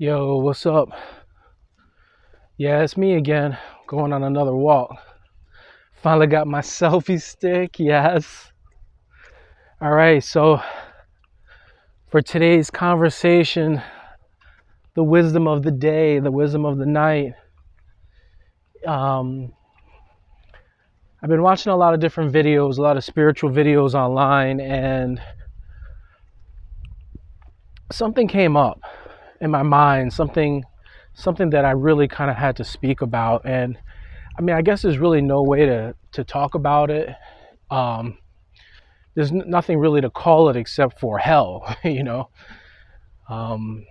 Yo, what's up? Yeah, it's me again, going on another walk. Finally got my selfie stick, yes. All right, so for today's conversation, the wisdom of the day, the wisdom of the night. Um, I've been watching a lot of different videos, a lot of spiritual videos online, and something came up in my mind, something that I really kind of had to speak about. And I mean, I guess there's really no way to talk about it. Um, there's nothing really to call it except for hell, you know. Um,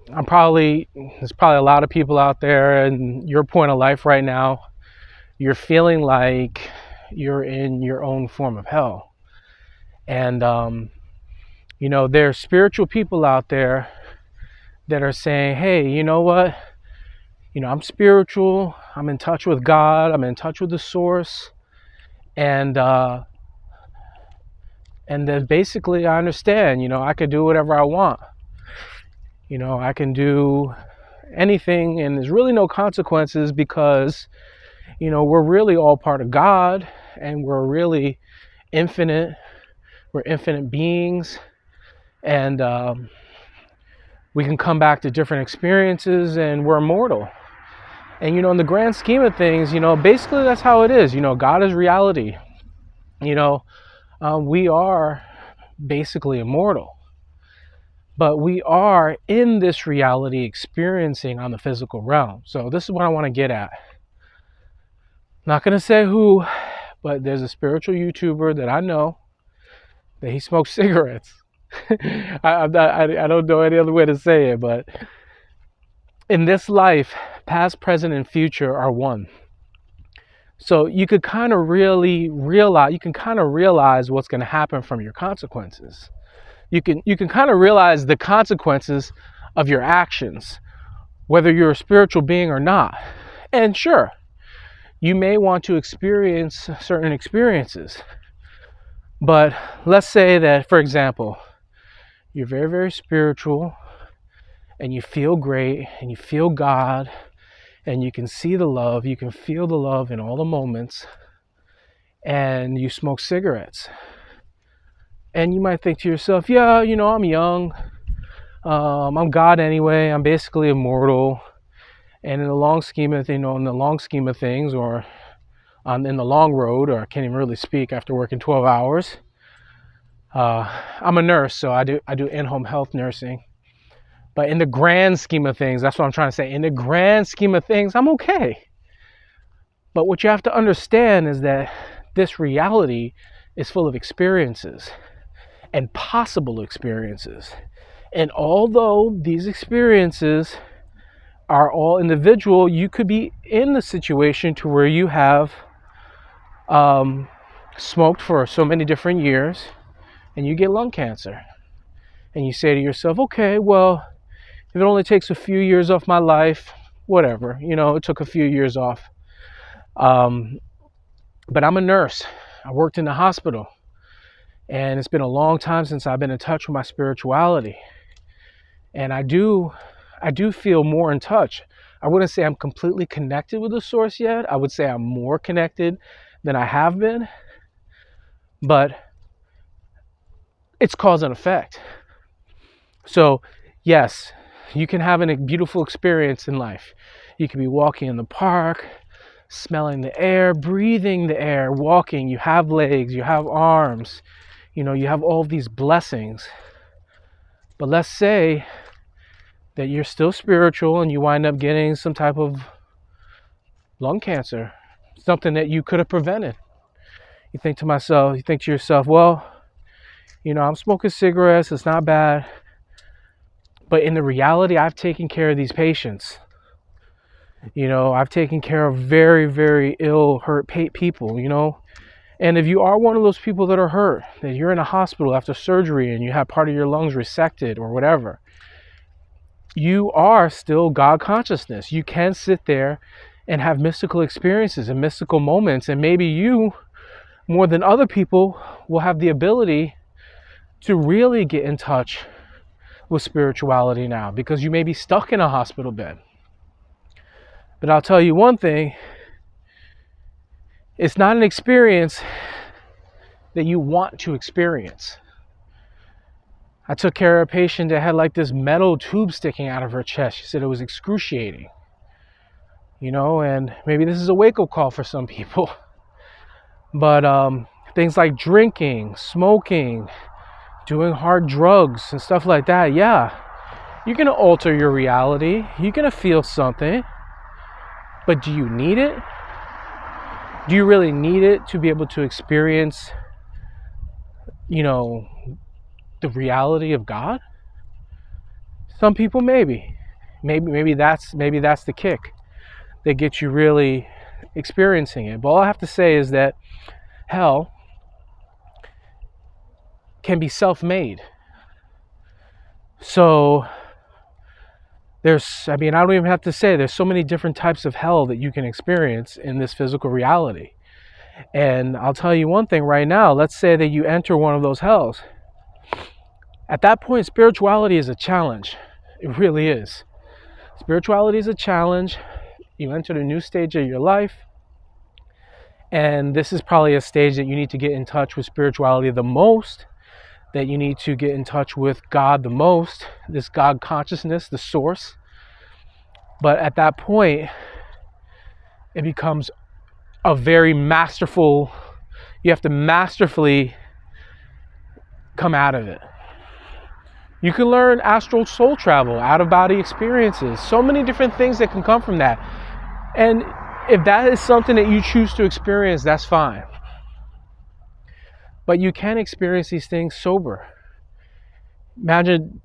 there's probably a lot of people out there in your point of life right now. You're feeling like you're in your own form of hell. And, there's spiritual people out there that are saying, hey, you know what? I'm spiritual. I'm in touch with God. I'm in touch with the source. And then basically I understand, I could do whatever I want. I can do anything and there's really no consequences because, we're really all part of God and we're really infinite. We're infinite beings and we can come back to different experiences and we're immortal. And, in the grand scheme of things, basically that's how it is. God is reality. We are basically immortal. But we are in this reality experiencing on the physical realm. So this is what I want to get at. Not going to say who, but there's a spiritual YouTuber that I know that he smokes cigarettes. I don't know any other way to say it, but in this life, past, present, and future are one. So you could kind of realize what's going to happen from your consequences. You can kind of realize the consequences of your actions, whether you're a spiritual being or not. And sure, you may want to experience certain experiences. But let's say that, for example, you're very, very spiritual and you feel great and you feel God and you can see the love, you can feel the love in all the moments, and you smoke cigarettes. And you might think to yourself, yeah, I'm young. I'm God anyway. I'm basically immortal. And in the long scheme of things, or in the long road, or I can't even really speak after working 12 hours. I'm a nurse, so I do in-home health nursing. But in the grand scheme of things, that's what I'm trying to say. In the grand scheme of things, I'm okay. But what you have to understand is that this reality is full of experiences and possible experiences. And although these experiences are all individual, you could be in the situation to where you have smoked for so many different years and you get lung cancer. And you say to yourself, okay, well, if it only takes a few years off my life, whatever, it took a few years off. But I'm a nurse. I worked in the hospital. And it's been a long time since I've been in touch with my spirituality. And I do feel more in touch. I wouldn't say I'm completely connected with the source yet. I would say I'm more connected than I have been. But it's cause and effect. So, yes, you can have a beautiful experience in life. You can be walking in the park, smelling the air, breathing the air, walking. You have legs, you have arms. You have all these blessings. But let's say that you're still spiritual and you wind up getting some type of lung cancer, something that you could have prevented. You think to yourself, well, I'm smoking cigarettes, it's not bad. But in the reality, I've taken care of these patients. I've taken care of very, very ill, hurt people, And if you are one of those people that are hurt, that you're in a hospital after surgery and you have part of your lungs resected or whatever, you are still God consciousness. You can sit there and have mystical experiences and mystical moments. And maybe you, more than other people, will have the ability to really get in touch with spirituality now, because you may be stuck in a hospital bed. But I'll tell you one thing, it's not an experience that you want to experience. I took care of a patient that had like this metal tube sticking out of her chest. She said it was excruciating. And maybe this is a wake-up call for some people. But things like drinking, smoking, doing hard drugs and stuff like that, yeah, you're going to alter your reality. You're going to feel something. But do you need it? Do you really need it to be able to experience, the reality of God? Some people maybe that's the kick that gets you really experiencing it. But all I have to say is that hell can be self-made. So I don't even have to say, there's so many different types of hell that you can experience in this physical reality. And I'll tell you one thing right now, let's say that you enter one of those hells. At that point, spirituality is a challenge. It really is. Spirituality is a challenge. You entered a new stage of your life. And this is probably a stage that you need to get in touch with spirituality the most, that you need to get in touch with God the most, this God consciousness, the source. But at that point, it becomes a very masterful, you have to masterfully come out of it. You can learn astral soul travel, out-of-body experiences, so many different things that can come from that. And if that is something that you choose to experience, that's fine. But you can experience these things sober. Imagine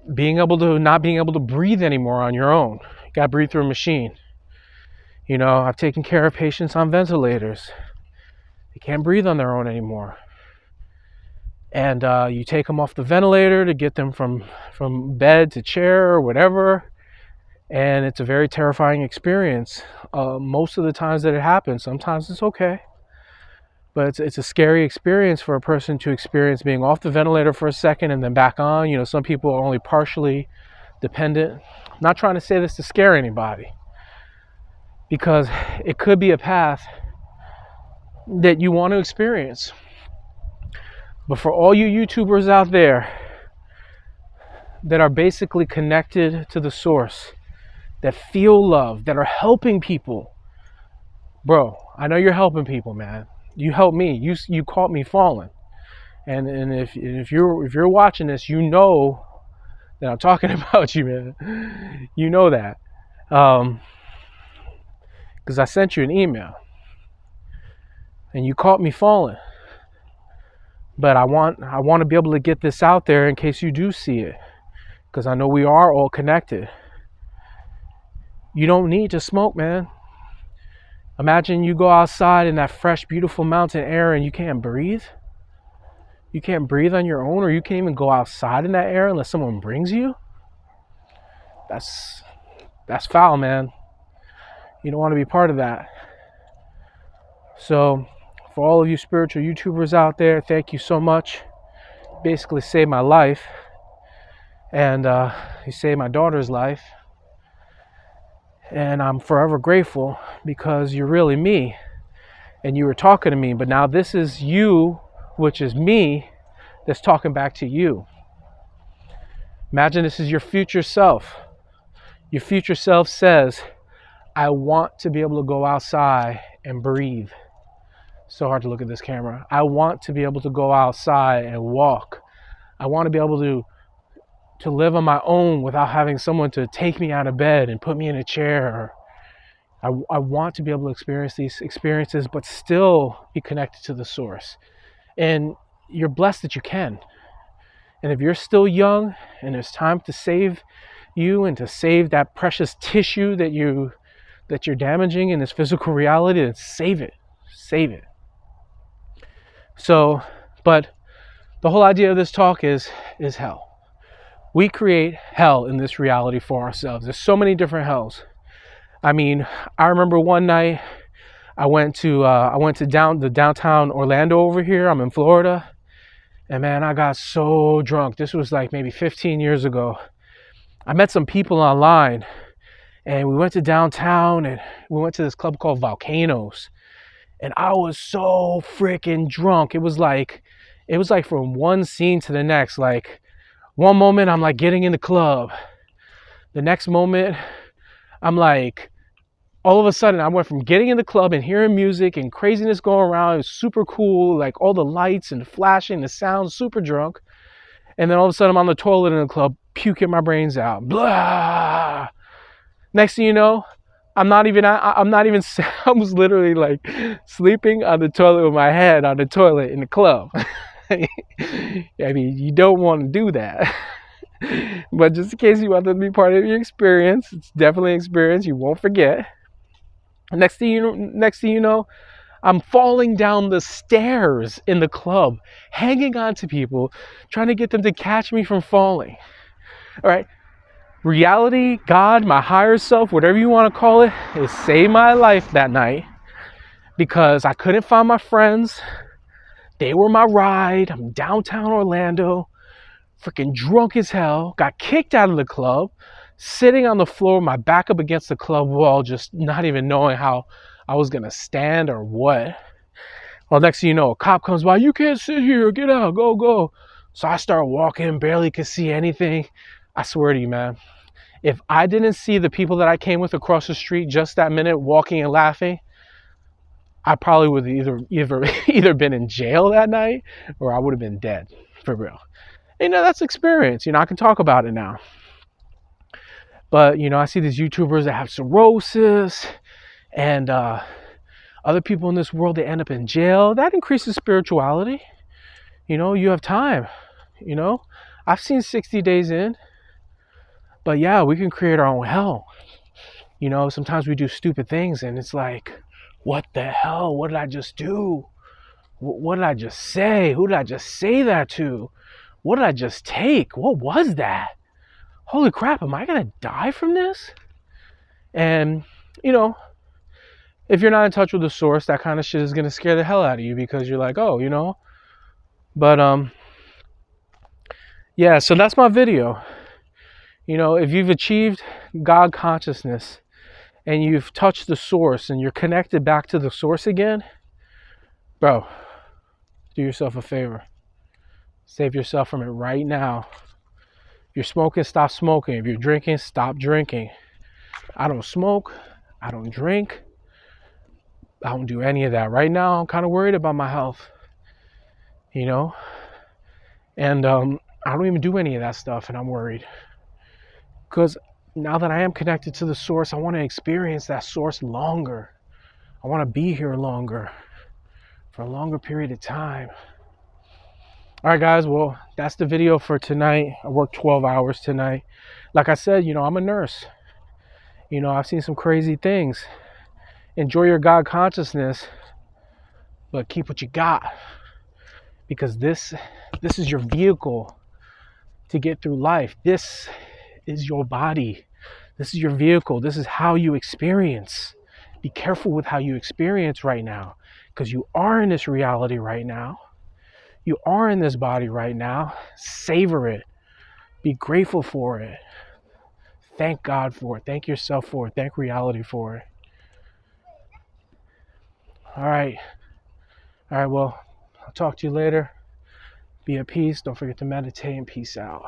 not being able to breathe anymore on your own. You got to breathe through a machine. I've taken care of patients on ventilators. They can't breathe on their own anymore. And you take them off the ventilator to get them from bed to chair or whatever. And it's a very terrifying experience. Most of the times that it happens, sometimes it's okay. But it's a scary experience for a person to experience being off the ventilator for a second and then back on. Some people are only partially dependent. I'm not trying to say this to scare anybody, because it could be a path that you want to experience. But for all you YouTubers out there that are basically connected to the source, that feel love, that are helping people, bro, I know you're helping people, man. You helped me. You caught me falling. And if you're watching this, you know that I'm talking about you, man. You know that. Because I sent you an email. And you caught me falling. But I want to be able to get this out there in case you do see it. Because I know we are all connected. You don't need to smoke, man. Imagine you go outside in that fresh, beautiful mountain air and you can't breathe. You can't breathe on your own, or you can't even go outside in that air unless someone brings you. That's foul, man. You don't want to be part of that. So, for all of you spiritual YouTubers out there, thank you so much. You basically saved my life. And you saved my daughter's life. And I'm forever grateful, because you're really me. And you were talking to me. But now this is you, which is me, that's talking back to you. Imagine this is your future self. Your future self says, I want to be able to go outside and breathe. So hard to look at this camera. I want to be able to go outside and walk. I want to be able to live on my own without having someone to take me out of bed and put me in a chair. I want to be able to experience these experiences, but still be connected to the source. And you're blessed that you can. And if you're still young and it's time to save you and to save that precious tissue that you're damaging in this physical reality, then save it. Save it. So, but the whole idea of this talk is hell. We create hell in this reality for ourselves. There's so many different hells. I mean, I remember one night I went to the downtown Orlando over here. I'm in Florida, And man, I got so drunk. This was like maybe 15 years ago. I met some people online and we went to downtown and we went to this club called Volcanoes. And I was so freaking drunk. It was like from one scene to the next. Like one moment I'm like getting in the club. The next moment I'm like, all of a sudden I went from getting in the club and hearing music and craziness going around. It was super cool, like all the lights and flashing, the sound, super drunk. And then all of a sudden I'm on the toilet in the club, puking my brains out. Blah. Next thing you know, I'm not even, I was literally like sleeping on the toilet with my head on the toilet in the club. I mean, you don't want to do that. But just in case you want to be part of your experience, it's definitely an experience you won't forget. Next thing you know, I'm falling down the stairs in the club, hanging on to people, trying to get them to catch me from falling. All right. Reality, God, my higher self, whatever you want to call it, it saved my life that night because I couldn't find my friends. They were my ride. I'm downtown Orlando, freaking drunk as hell, got kicked out of the club, sitting on the floor, my back up against the club wall, just not even knowing how I was going to stand or what. Well, next thing you know, a cop comes by, you can't sit here, get out, go. So I start walking, barely could see anything. I swear to you, man, if I didn't see the people that I came with across the street just that minute walking and laughing, I probably would have either been in jail that night or I would have been dead, for real. That's experience. I can talk about it now. But, I see these YouTubers that have cirrhosis and other people in this world, they end up in jail. That increases spirituality. You have time. I've seen 60 days in. But yeah, we can create our own hell. Sometimes we do stupid things and it's like, what the hell? What did I just do? What did I just say? Who did I just say that to? What did I just take? What was that? Holy crap, am I going to die from this? And, if you're not in touch with the source, that kind of shit is going to scare the hell out of you because you're like, oh. But, yeah, so that's my video. If you've achieved God consciousness and you've touched the source and you're connected back to the source again, bro, do yourself a favor. Save yourself from it right now. If you're smoking, stop smoking. If you're drinking, stop drinking. I don't smoke. I don't drink. I don't do any of that. Right now, I'm kind of worried about my health. And I don't even do any of that stuff, and I'm worried. Because now that I am connected to the source, I want to experience that source longer. I want to be here longer, for a longer period of time. All right, guys, well, that's the video for tonight. I worked 12 hours tonight. Like I said, I'm a nurse. I've seen some crazy things. Enjoy your God consciousness, but keep what you got. Because this is your vehicle to get through life. This is your body. This is your vehicle. This is how you experience. Be careful with how you experience right now, because you are in this reality right now. You are in this body right now. Savor it. Be grateful for it. Thank God for it. Thank yourself for it. Thank reality for it. All right. Well, I'll talk to you later. Be at peace. Don't forget to meditate and peace out.